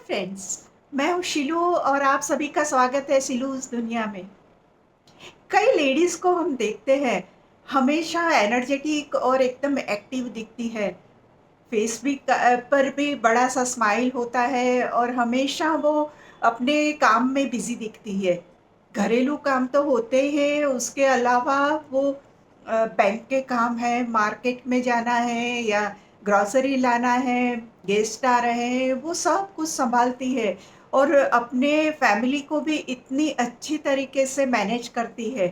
Friends. मैं हूँ शिलू और आप सभी का स्वागत है शिलूज़ दुनिया में। कई लेडीज़ को हम देखते हैं, हमेशा एनर्जेटिक और एकदम एक्टिव दिखती है। फेस भी पर भी बड़ा सा स्माइल होता है और हमेशा वो अपने काम में बिजी दिखती है। घरेलू काम तो होते ही हैं, उसके अलावा वो बैंक के काम है, मार्केट में जाना है या ग्रॉसरी लाना है, गेस्ट आ रहे हैं, वो सब कुछ संभालती है और अपने फैमिली को भी इतनी अच्छी तरीके से मैनेज करती है।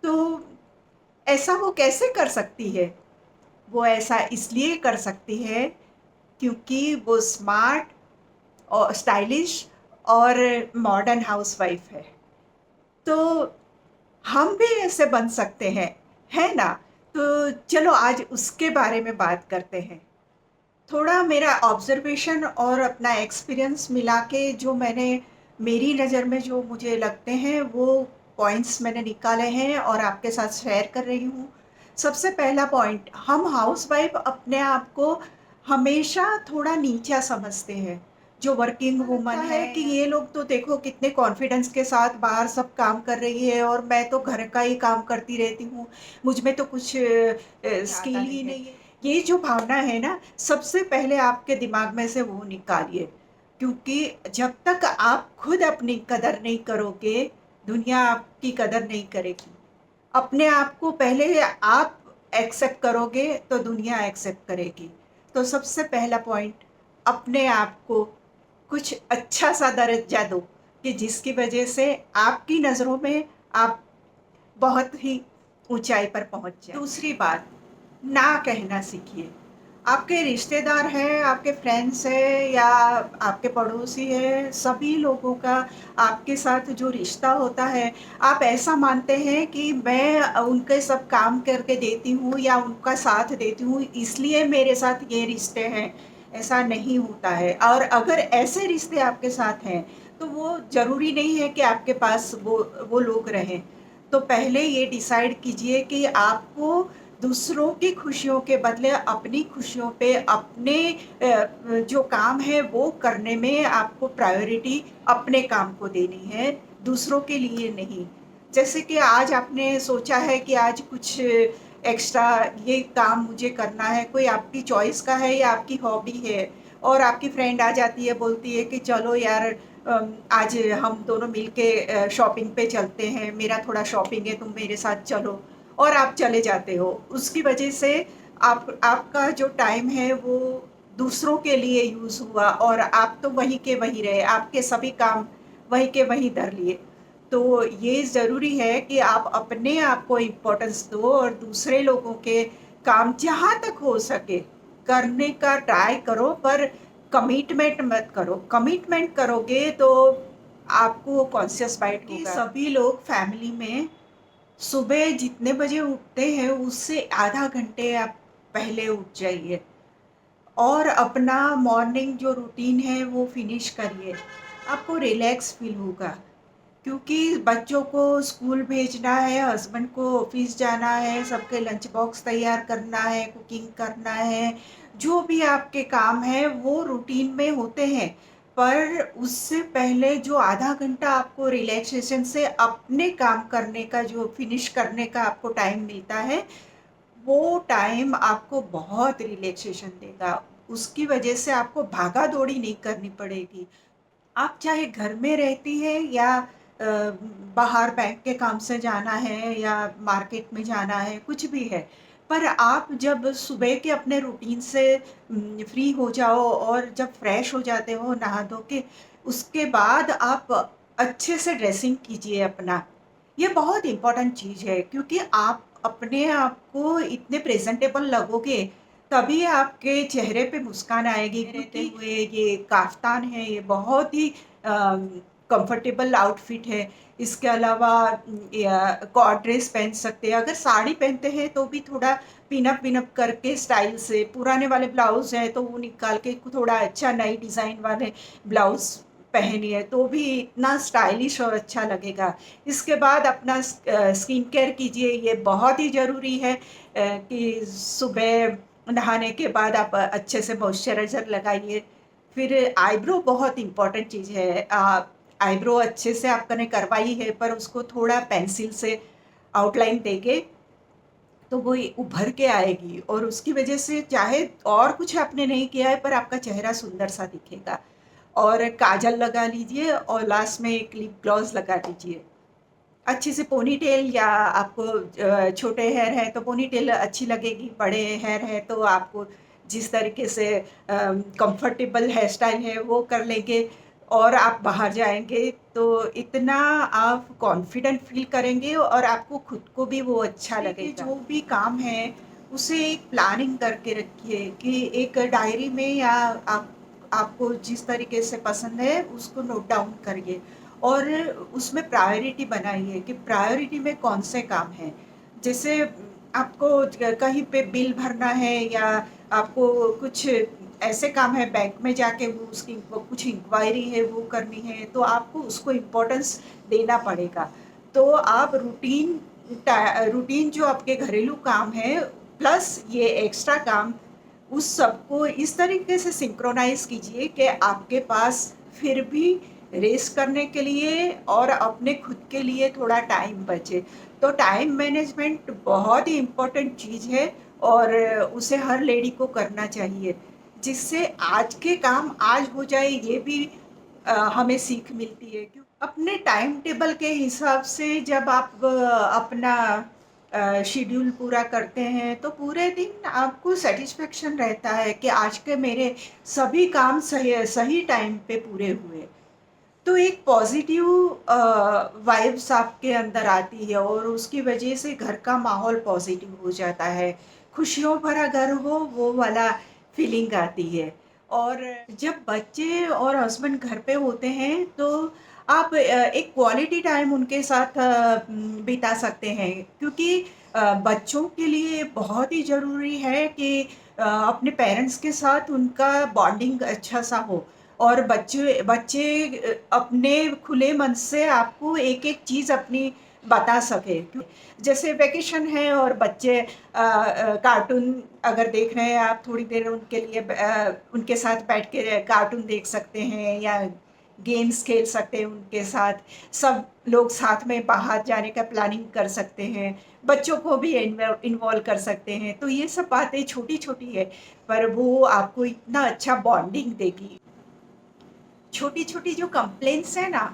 तो ऐसा वो कैसे कर सकती है? वो ऐसा इसलिए कर सकती है क्योंकि वो स्मार्ट और स्टाइलिश और मॉडर्न हाउसवाइफ है। तो हम भी ऐसे बन सकते हैं, है ना? तो चलो आज उसके बारे में बात करते हैं। थोड़ा मेरा ऑब्जर्वेशन और अपना एक्सपीरियंस मिला के जो मैंने मेरी नज़र में जो मुझे लगते हैं वो पॉइंट्स मैंने निकाले हैं और आपके साथ शेयर कर रही हूँ। सबसे पहला पॉइंट, हम हाउसवाइफ अपने आप को हमेशा थोड़ा नीचा समझते हैं। जो वर्किंग वुमन है कि ये लोग तो देखो कितने कॉन्फिडेंस के साथ बाहर सब काम कर रही है और मैं तो घर का ही काम करती रहती हूँ, मुझ में तो कुछ स्किल ही नहीं है। ये जो भावना है ना, सबसे पहले आपके दिमाग में से वो निकालिए, क्योंकि जब तक आप खुद अपनी कदर नहीं करोगे, दुनिया आपकी कदर नहीं करेगी। अपने आप को पहले आप एक्सेप्ट करोगे तो दुनिया एक्सेप्ट करेगी। तो सबसे पहला पॉइंट, अपने आप को कुछ अच्छा सा दर्जा दो कि जिसकी वजह से आपकी नज़रों में आप बहुत ही ऊंचाई पर पहुंच जाए। दूसरी बात, ना कहना सीखिए। आपके रिश्तेदार हैं, आपके फ्रेंड्स हैं या आपके पड़ोसी हैं, सभी लोगों का आपके साथ जो रिश्ता होता है, आप ऐसा मानते हैं कि मैं उनके सब काम करके देती हूँ या उनका साथ देती हूँ इसलिए मेरे साथ ये रिश्ते हैं। ऐसा नहीं होता है और अगर ऐसे रिश्ते आपके साथ हैं तो वो ज़रूरी नहीं है कि आपके पास वो लोग रहें। तो पहले ये डिसाइड कीजिए कि आपको दूसरों की खुशियों के बदले अपनी खुशियों पे अपने जो काम है वो करने में आपको प्रायोरिटी अपने काम को देनी है, दूसरों के लिए नहीं। जैसे कि आज आपने सोचा है कि आज कुछ एक्स्ट्रा ये काम मुझे करना है, कोई आपकी चॉइस का है या आपकी हॉबी है और आपकी फ्रेंड आ जाती है, बोलती है कि चलो यार आज हम दोनों मिलके शॉपिंग पे चलते हैं, मेरा थोड़ा शॉपिंग है, तुम मेरे साथ चलो। और आप चले जाते हो। उसकी वजह से आपका जो टाइम है वो दूसरों के लिए यूज़ हुआ और आप तो वहीं के वहीं रहे, आपके सभी काम वहीं के वहीं धर लिए। तो ये ज़रूरी है कि आप अपने आप को इम्पोर्टेंस दो और दूसरे लोगों के काम जहाँ तक हो सके करने का ट्राई करो, पर कमिटमेंट मत करो। कमिटमेंट करोगे तो आपको कॉन्शियस बाइट होगा। सभी लोग फैमिली में सुबह जितने बजे उठते हैं उससे आधा घंटे आप पहले उठ जाइए और अपना मॉर्निंग जो रूटीन है वो फिनिश करिए। आपको रिलैक्स फील होगा, क्योंकि बच्चों को स्कूल भेजना है, हस्बैंड को ऑफिस जाना है, सबके लंच बॉक्स तैयार करना है, कुकिंग करना है, जो भी आपके काम हैं वो रूटीन में होते हैं। पर उससे पहले जो आधा घंटा आपको रिलैक्सेशन से अपने काम करने का, जो फिनिश करने का आपको टाइम मिलता है, वो टाइम आपको बहुत रिलैक्सेशन देगा। उसकी वजह से आपको भागा दौड़ी नहीं करनी पड़ेगी। आप चाहे घर में रहती है या बाहर बैंक के काम से जाना है या मार्केट में जाना है, कुछ भी है, पर आप जब सुबह के अपने रूटीन से फ्री हो जाओ और जब फ्रेश हो जाते हो नहा धो के, उसके बाद आप अच्छे से ड्रेसिंग कीजिए अपना। ये बहुत इम्पोर्टेंट चीज़ है, क्योंकि आप अपने आप को इतने प्रेजेंटेबल लगोगे तभी आपके चेहरे पे मुस्कान आएगी। रहते हुए ये काफ्तान है, ये बहुत ही कंफर्टेबल आउटफिट है। इसके अलावा कॉट ड्रेस पहन सकते हैं, अगर साड़ी पहनते हैं तो भी थोड़ा पिनअप विनअप करके स्टाइल से, पुराने वाले ब्लाउज हैं तो वो निकाल के थोड़ा अच्छा नई डिज़ाइन वाले ब्लाउज पहनिए तो भी इतना स्टाइलिश और अच्छा लगेगा। इसके बाद अपना स्किन केयर कीजिए, ये बहुत ही ज़रूरी है कि सुबह नहाने के बाद आप अच्छे से मॉइस्चराइज़र लगाइए, फिर आईब्रो बहुत इम्पोर्टेंट चीज़ है। आईब्रो अच्छे से आपने करवाई है, पर उसको थोड़ा पेंसिल से आउटलाइन देके तो वो उभर के आएगी, और उसकी वजह से चाहे और कुछ आपने नहीं किया है, पर आपका चेहरा सुंदर सा दिखेगा। और काजल लगा लीजिए और लास्ट में एक लिप ग्लॉस लगा दीजिए। अच्छे से पोनीटेल, या आपको छोटे हेयर है तो पोनीटेल अच्छी लगेगी, बड़े हेयर है तो आपको जिस तरीके से कंफर्टेबल हेयर स्टाइल है वो कर लेंगे। और आप बाहर जाएँगे तो इतना आप कॉन्फिडेंट फ़ील करेंगे, और आपको खुद को भी वो अच्छा लगेगा। जो भी काम है, उसे एक प्लानिंग करके रखिए कि एक डायरी में, या आपको जिस तरीके से पसंद है उसको नोट डाउन करिए। और उसमें प्रायोरिटी बनाइए कि प्रायोरिटी में कौन से काम हैं। जैसे आपको कहीं पे बिल भरना है, या आपको कुछ ऐसे काम है बैंक में जाके वो उसकी वो कुछ इंक्वायरी है वो करनी है, तो आपको उसको इम्पोर्टेंस देना पड़ेगा। तो आप रूटीन जो आपके घरेलू काम है प्लस ये एक्स्ट्रा काम, उस सबको इस तरीके से सिंक्रोनाइज़ कीजिए कि आपके पास फिर भी रेस्ट करने के लिए और अपने खुद के लिए थोड़ा टाइम बचे। तो टाइम मैनेजमेंट बहुत ही इम्पोर्टेंट चीज़ है, और उसे हर लेडी को करना चाहिए, जिससे आज के काम आज हो जाए, ये भी हमें सीख मिलती है। क्यों अपने टाइम टेबल के हिसाब से जब आप अपना शेड्यूल पूरा करते हैं, तो पूरे दिन आपको सैटिस्फैक्शन रहता है कि आज के मेरे सभी काम सही सही टाइम पे पूरे हुए। तो एक पॉज़िटिव वाइब्स आपके अंदर आती है, और उसकी वजह से घर का माहौल पॉज़िटिव हो जाता है। खुशियों भरा घर हो, वो वाला फीलिंग आती है। और जब बच्चे और हस्बैंड घर पे होते हैं, तो आप एक क्वालिटी टाइम उनके साथ बिता सकते हैं, क्योंकि बच्चों के लिए बहुत ही ज़रूरी है कि अपने पेरेंट्स के साथ उनका बॉन्डिंग अच्छा-सा हो। और बच्चे बच्चे अपने खुले मन से आपको एक-एक चीज़ अपनी बता सकें। जैसे वेकेशन है और बच्चे कार्टून अगर देख रहे हैं आप, थोड़ी देर उनके लिए उनके साथ बैठ के कार्टून देख सकते हैं, या गेम्स खेल सकते हैं उनके साथ। सब लोग साथ में बाहर जाने का प्लानिंग कर सकते हैं, बच्चों को भी इन्वॉल्व कर सकते हैं। तो ये सब बातें छोटी-छोटी है, पर वो आपको इतना अच्छा बॉन्डिंग देगी। छोटी-छोटी जो कंप्लेंट्स हैं ना,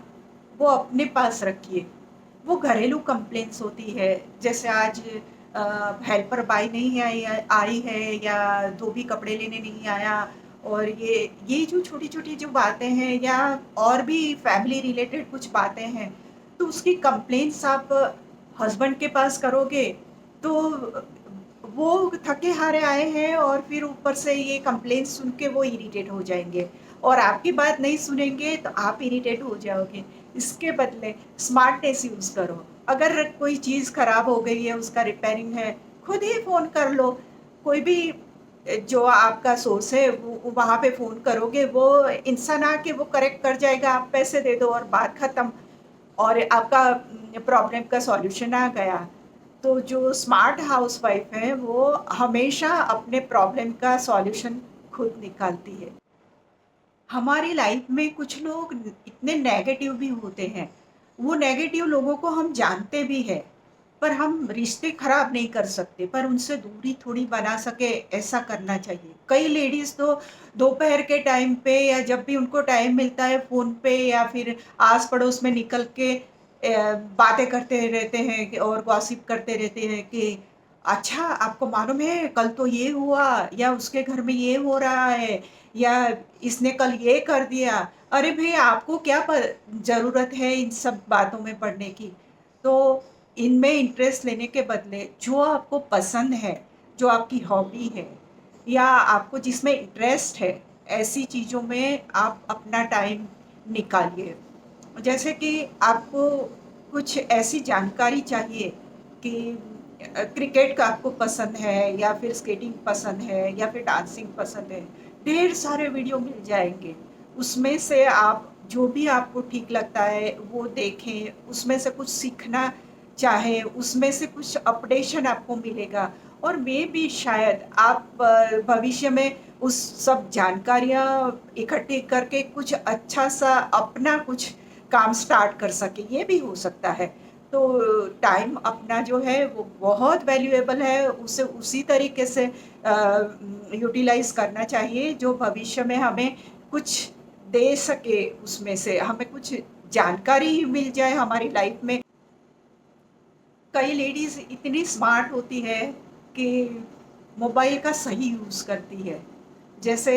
वो अपने पास रखिए। वो घरेलू कंप्लेंट्स होती है, जैसे आज हेल्पर बॉय नहीं आई है, या धोबी कपड़े लेने नहीं आया, और ये जो छोटी-छोटी जो बातें हैं, या और भी फैमिली रिलेटेड कुछ बातें हैं, तो उसकी कंप्लेंट्स आप हस्बैंड के पास करोगे, तो वो थके-हारे आए हैं, और फिर ऊपर से ये कंप्लेंट्स सुन के वो इरिटेट हो जाएँगे, और आपकी बात नहीं सुनेंगे तो आप इरिटेट हो जाओगे। इसके बदले स्मार्टनेस यूज़ करो। अगर कोई चीज़ खराब हो गई है, उसका रिपेयरिंग है, खुद ही फ़ोन कर लो। कोई भी जो आपका सोर्स है वो वहाँ पे फ़ोन करोगे, वो इंसान आके वो करेक्ट कर जाएगा, आप पैसे दे दो और बात खत्म, और आपका प्रॉब्लम का सॉल्यूशन आ गया। तो जो स्मार्ट हाउसवाइफ़ है, वो हमेशा अपने प्रॉब्लम का सॉल्यूशन खुद निकालती है। हमारी लाइफ में कुछ लोग इतने नेगेटिव भी होते हैं। वो नेगेटिव लोगों को हम जानते भी हैं, पर हम रिश्ते खराब नहीं कर सकते, पर उनसे दूरी थोड़ी बना सके, ऐसा करना चाहिए। कई लेडीज़ तो दोपहर के टाइम पे, या जब भी उनको टाइम मिलता है, फ़ोन पे या फिर आस-पड़ोस में निकल के बातें करते रहते हैं और गॉसिप करते रहते हैं कि अच्छा, आपको मालूम है कल तो ये हुआ, या उसके घर में ये हो रहा है, या इसने कल ये कर दिया। अरे भई, आपको क्या ज़रूरत है इन सब बातों में पड़ने की? तो इनमें इंटरेस्ट लेने के बदले जो आपको पसंद है, जो आपकी हॉबी है, या आपको जिसमें इंटरेस्ट है, ऐसी चीज़ों में आप अपना टाइम निकालिए। जैसे कि आपको कुछ ऐसी जानकारी चाहिए कि क्रिकेट का आपको पसंद है, या फिर स्केटिंग पसंद है, या फिर डांसिंग पसंद है, ढेर सारे वीडियो मिल जाएँगे। उसमें से आप जो भी आपको ठीक लगता है वो देखें, उसमें से कुछ सीखना चाहें, उसमें से कुछ अपडेशन आपको मिलेगा, और मे बी शायद आप भविष्य में उस सब जानकारियाँ इकट्ठी करके कुछ अच्छा सा अपना कुछ काम स्टार्ट कर सके, ये भी हो सकता है। तो टाइम अपना जो है वो बहुत वैल्यूएबल है, उसे उसी तरीके से यूटिलाइज़ करना चाहिए जो भविष्य में हमें कुछ दे सके, उसमें से हमें कुछ जानकारी मिल जाए हमारी लाइफ में। कई लेडीज़ इतनी स्मार्ट होती है कि मोबाइल का सही यूज़ करती है। जैसे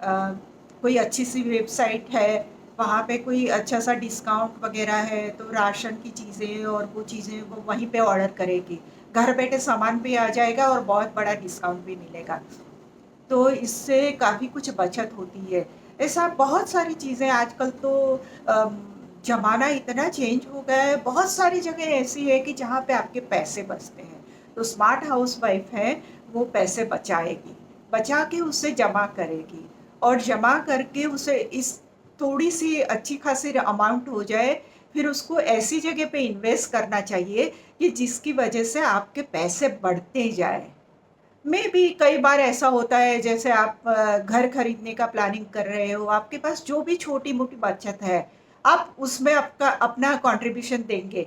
कोई अच्छी-सी वेबसाइट है, वहाँ पे कोई अच्छा-सा डिस्काउंट वग़ैरह है, तो राशन की चीज़ें और वो चीज़ें वो वहीं पे ऑर्डर करेगी। घर बैठे सामान भी आ जाएगा और बहुत बड़ा डिस्काउंट भी मिलेगा। तो इससे काफ़ी कुछ बचत होती है। ऐसा बहुत सारी चीज़ें आजकल तो अम, ज़माना इतना चेंज हो गया है, बहुत सारी जगह ऐसी है कि जहाँ पे आपके पैसे बचते हैं। तो स्मार्ट हाउसवाइफ़ है, वो पैसे बचाएगी, बचा के उसे जमा करेगी और जमा करके उसे इस थोड़ी-सी अच्छी खासी अमाउंट हो जाए, फिर उसको ऐसी जगह पे इन्वेस्ट करना चाहिए कि जिसकी वजह से आपके पैसे बढ़ते जाएँ। में भी कई बार ऐसा होता है जैसे आप घर खरीदने का प्लानिंग कर रहे हो, आपके पास जो भी छोटी-मोटी बचत है, आप उसमें आपका अपना कंट्रीब्यूशन देंगे।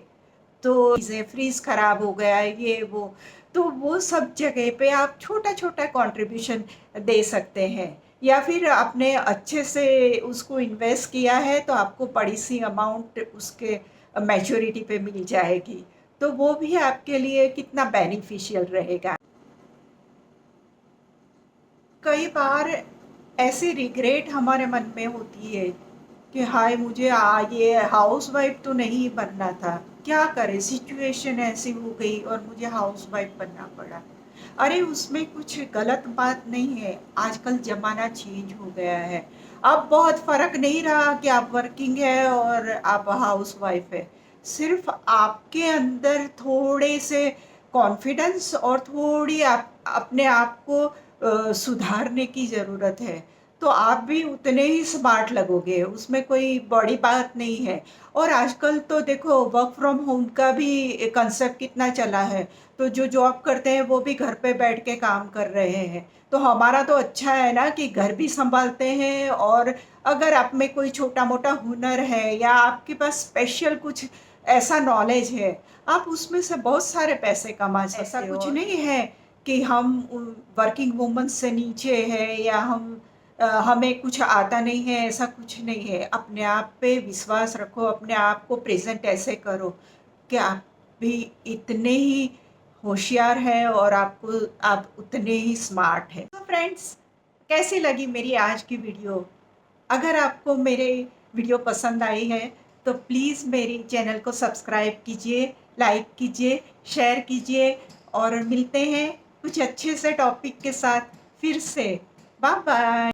तो चीज़ें फ्रीज़ खराब हो गया है, ये वो, तो वो सब जगह पे आप छोटा-छोटा कंट्रीब्यूशन दे सकते हैं। या फिर आपने अच्छे से उसको इन्वेस्ट किया है तो आपको बड़ी-सी अमाउंट उसके मैच्योरिटी पे मिल जाएगी। तो वो भी आपके लिए कितना बेनिफिशियल रहेगा। कई बार ऐसी रिग्रेट हमारे मन में होती है कि हाय मुझे ये हाउसवाइफ तो नहीं बनना था, क्या करें सिचुएशन ऐसी हो गई और मुझे हाउसवाइफ बनना पड़ा। अरे उसमें कुछ गलत बात नहीं है, आजकल ज़माना चेंज हो गया है। अब बहुत फ़र्क नहीं रहा कि आप वर्किंग है और आप हाउसवाइफ है। सिर्फ़ आपके अंदर थोड़े से कॉन्फिडेंस और थोड़ी आप अपने आप को सुधारने की ज़रूरत है, तो आप भी उतने ही स्मार्ट लगोगे, उसमें कोई बड़ी बात नहीं है। और आजकल तो देखो वर्क फ्रॉम होम का भी कंसेप्ट कितना चला है, तो जो जॉब करते हैं वो भी घर पे बैठ के काम कर रहे हैं। तो हमारा तो अच्छा है ना कि घर भी सँभालते हैं और अगर आप में कोई छोटा-मोटा हुनर है या आपके पास स्पेशल कुछ ऐसा नॉलेज है, आप उसमें से बहुत सारे पैसे कमा सकते हो। ऐसा कुछ नहीं है कि हम वर्किंग वूमन से नीचे है या हमें कुछ आता नहीं है, ऐसा कुछ नहीं है। अपने आप पे विश्वास रखो, अपने आप को प्रेज़ेंट ऐसे करो कि आप भी इतने ही होशियार हैं और आप उतने ही स्मार्ट हैं। तो फ्रेंड्स, कैसी लगी मेरी आज की वीडियो? अगर आपको मेरे वीडियो पसंद आई है, तो प्लीज़ मेरी चैनल को सब्सक्राइब कीजिए, लाइक कीजिए, शेयर कीजिए और मिलते हैं कुछ अच्छे से टॉपिक के साथ फिर से। Bye bye.